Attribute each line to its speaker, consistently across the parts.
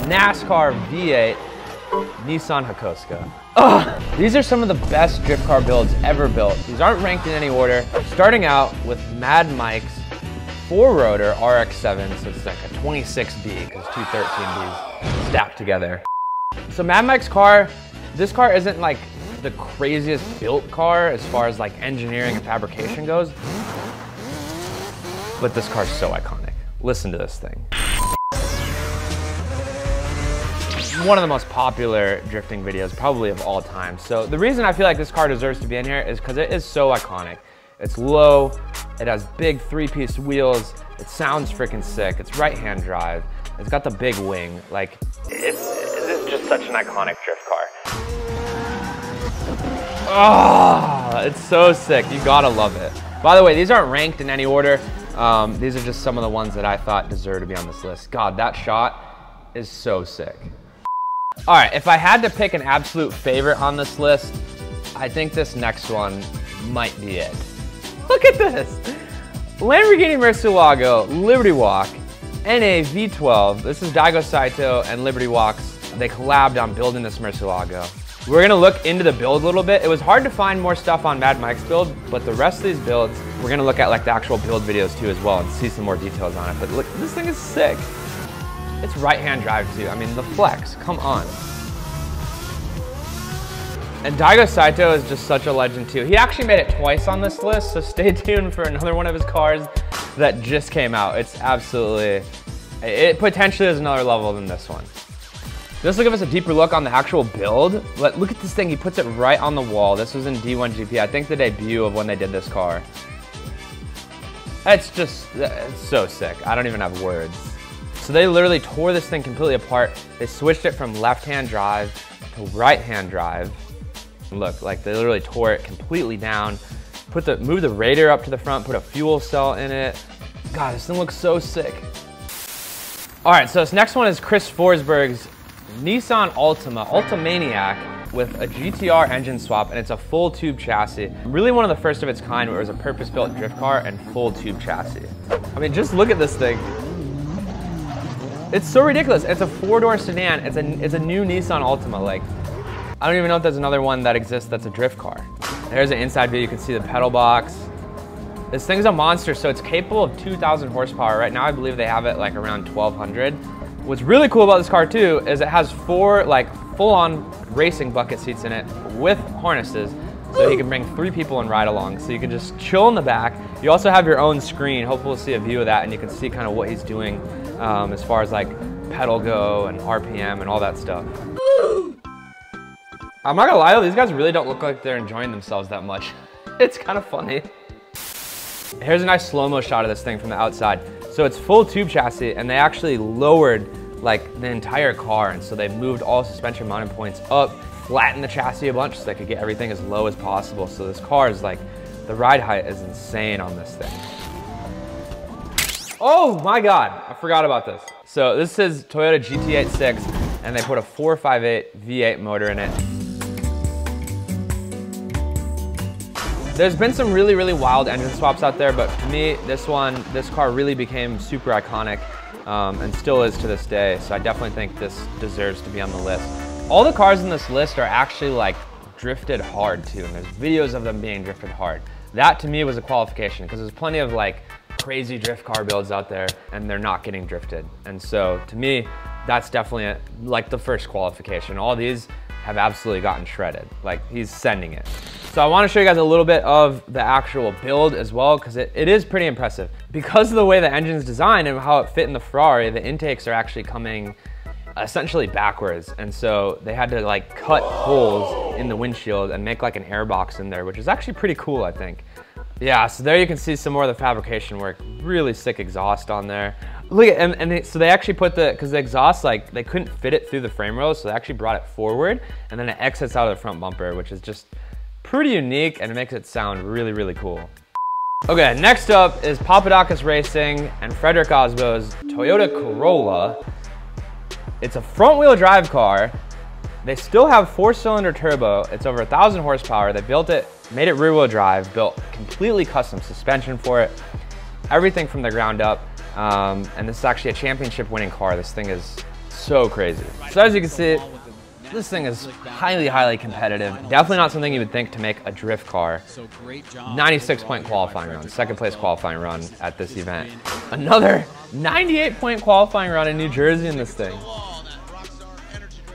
Speaker 1: NASCAR V8 Nissan Hakosuka. Ugh, these are some of the best drift car builds ever built. These aren't ranked in any order. Starting out with Mad Mike's 4-rotor RX7, so it's like a 26B because 2 13Bs stacked together. So Mad Mike's car, this car isn't like the craziest built car as far as like engineering and fabrication goes, but this car's so iconic. Listen to this thing. One of the most popular drifting videos probably of all time. So the reason I feel like this car deserves to be in here is because it is so iconic. It's low, it has big 3-piece wheels, it sounds freaking sick, it's right-hand drive, it's got the big wing, like, it's just such an iconic drift car. Oh, it's so sick, you gotta love it. By the way, these aren't ranked in any order. These are just some of the ones that I thought deserve to be on this list. God, that shot is so sick. All right, if I had to pick an absolute favorite on this list, I think this next one might be it. Look at this. Lamborghini Murcielago Liberty Walk NA V12. This is Daigo, Saito, and Liberty Walks. They collabed on building this Murcielago. We're gonna look into the build a little bit. It was hard to find more stuff on Mad Mike's build, but the rest of these builds, we're gonna look at like the actual build videos too as well and see some more details on it. But look, this thing is sick. It's right-hand drive too. I mean, the flex, come on. And Daigo Saito is just such a legend too. He actually made it twice on this list, so stay tuned for another one of his cars that just came out. It's absolutely, it potentially is another level than this one. This will give us a deeper look on the actual build. But look at this thing, he puts it right on the wall. This was in D1 GP, I think the debut of when they did this car. It's so sick. I don't even have words. So they literally tore this thing completely apart. They switched it from left-hand drive to right-hand drive. Look, like they literally tore it completely down. Moved the radiator up to the front, put a fuel cell in it. God, this thing looks so sick. All right, so this next one is Chris Forsberg's Nissan Altima, Ultimaniac, with a GTR engine swap, and it's a full tube chassis. Really one of the first of its kind where it was a purpose-built drift car and full tube chassis. I mean, just look at this thing. It's so ridiculous. It's a 4-door sedan. It's a new Nissan Altima. Like, I don't even know if there's another one that exists that's a drift car. There's an inside view. You can see the pedal box. This thing's a monster, so it's capable of 2,000 horsepower. Right now, I believe they have it like around 1,200. What's really cool about this car too is it has 4 like full-on racing bucket seats in it with harnesses, so you can bring 3 people and ride along. So you can just chill in the back. You also have your own screen. Hopefully we'll see a view of that and you can see kind of what he's doing as far as like pedal go and RPM and all that stuff. I'm not gonna lie though, these guys really don't look like they're enjoying themselves that much. It's kind of funny. Here's a nice slow-mo shot of this thing from the outside. So it's full tube chassis and they actually lowered like the entire car, and so they moved all suspension mounting points up, flattened the chassis a bunch so they could get everything as low as possible. So this car is like, the ride height is insane on this thing. Oh my God, I forgot about this. So this is Toyota GT86 and they put a 458 V8 motor in it. There's been some really, really wild engine swaps out there, but to me, this car really became super iconic and still is to this day. So I definitely think this deserves to be on the list. All the cars in this list are actually like drifted hard too, and there's videos of them being drifted hard. That to me was a qualification because there's plenty of like crazy drift car builds out there and they're not getting drifted. And so to me, that's definitely like the first qualification. All these have absolutely gotten shredded. Like he's sending it. So I want to show you guys a little bit of the actual build as well, because it is pretty impressive. Because of the way the engine's designed and how it fit in the Ferrari, the intakes are actually coming essentially backwards. And so they had to like cut holes in the windshield and make like an air box in there, which is actually pretty cool, I think. Yeah, so there you can see some more of the fabrication work. Really sick exhaust on there. Look at, so they actually put because the exhaust, like they couldn't fit it through the frame rails, so they actually brought it forward and then it exits out of the front bumper, which is just pretty unique and it makes it sound really, really cool. Okay, next up is Haugen Racing and Frederick Osbo's Toyota Corolla. It's a front-wheel drive car. They still have 4-cylinder turbo. It's over 1,000 horsepower. They built it, made it rear-wheel drive, built completely custom suspension for it, everything from the ground up. And this is actually a championship winning car. This thing is So crazy. So as you can see, this thing is highly, highly competitive. Definitely not something you would think to make a drift car. 96-point qualifying run, second place qualifying run at this event. Another 98-point qualifying run in New Jersey in this thing.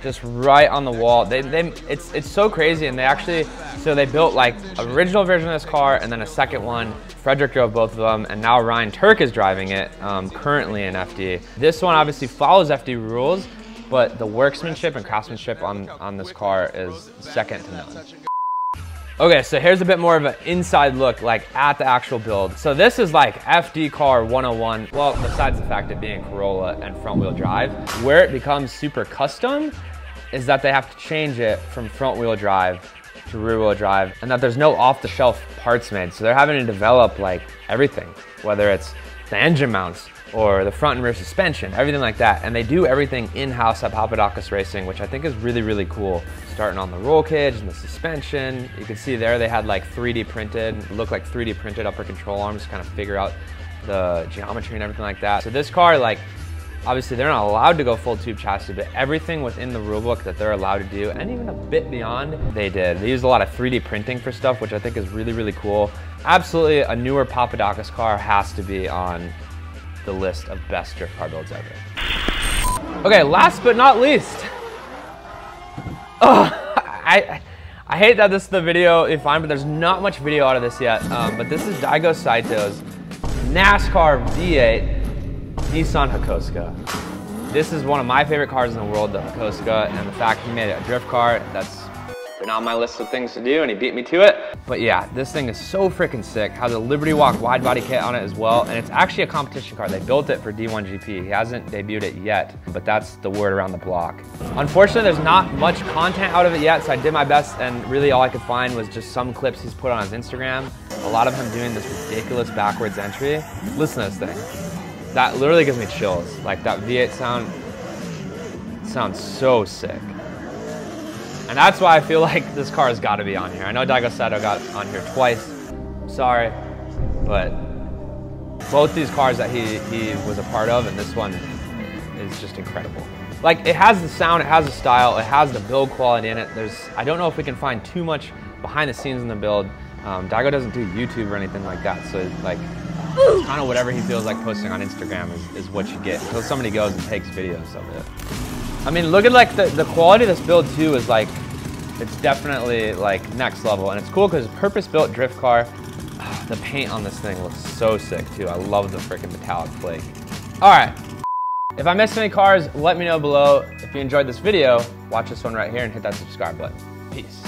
Speaker 1: Just right on the wall. It's so crazy, and they built like original version of this car and then a second one. Frederick drove both of them, and now Ryan Turk is driving it, currently in FD. This one obviously follows FD rules, but the workmanship and craftsmanship on this car is second to none. Okay, so here's a bit more of an inside look, like at the actual build. So this is like FD car 101. Well, besides the fact of being Corolla and front wheel drive, where it becomes super custom is that they have to change it from front wheel drive to rear wheel drive, and that there's no off the shelf parts made. So they're having to develop like everything, whether it's the engine mounts or the front and rear suspension, everything like that. And they do everything in-house at Haugen Racing, which I think is really, really cool. Starting on the roll cage and the suspension. You can see there they had like 3D printed, looked like 3D printed upper control arms to kind of figure out the geometry and everything like that. So this car, like, obviously they're not allowed to go full tube chassis, but everything within the rulebook that they're allowed to do, and even a bit beyond, they did. They used a lot of 3D printing for stuff, which I think is really, really cool. Absolutely, a newer Papadakis car has to be on the list of best drift car builds ever. Okay, last but not least. Oh, I hate that this is the video you find, but there's not much video out of this yet. But this is Daigo Saito's NASCAR V8 Nissan Hakosuka. This is one of my favorite cars in the world, the Hakosuka, and the fact he made it a drift car, that's been on my list of things to do, and he beat me to it. But yeah, this thing is so freaking sick. Has a Liberty Walk wide body kit on it as well, and it's actually a competition car. They built it for D1 GP. He hasn't debuted it yet, but that's the word around the block. Unfortunately, there's not much content out of it yet, so I did my best, and really all I could find was just some clips he's put on his Instagram. A lot of him doing this ridiculous backwards entry. Listen to this thing. That literally gives me chills. Like, that V8 sounds so sick. And that's why I feel like this car has got to be on here. I know Daigo Saito got on here twice. Sorry, but both these cars that he was a part of, and this one is just incredible. Like, it has the sound, it has the style, it has the build quality in it. I don't know if we can find too much behind the scenes in the build. Daigo doesn't do YouTube or anything like that, so like, it's kind of whatever he feels like posting on Instagram is what you get until somebody goes and takes videos of it. I mean, look at like the quality of this build too is like, it's definitely like next level, and it's cool because purpose-built drift car. The paint on this thing looks so sick too. I love the freaking metallic flake. All right, if I missed any cars, let me know below. If you enjoyed this video, watch this one right here and hit that subscribe button. Peace.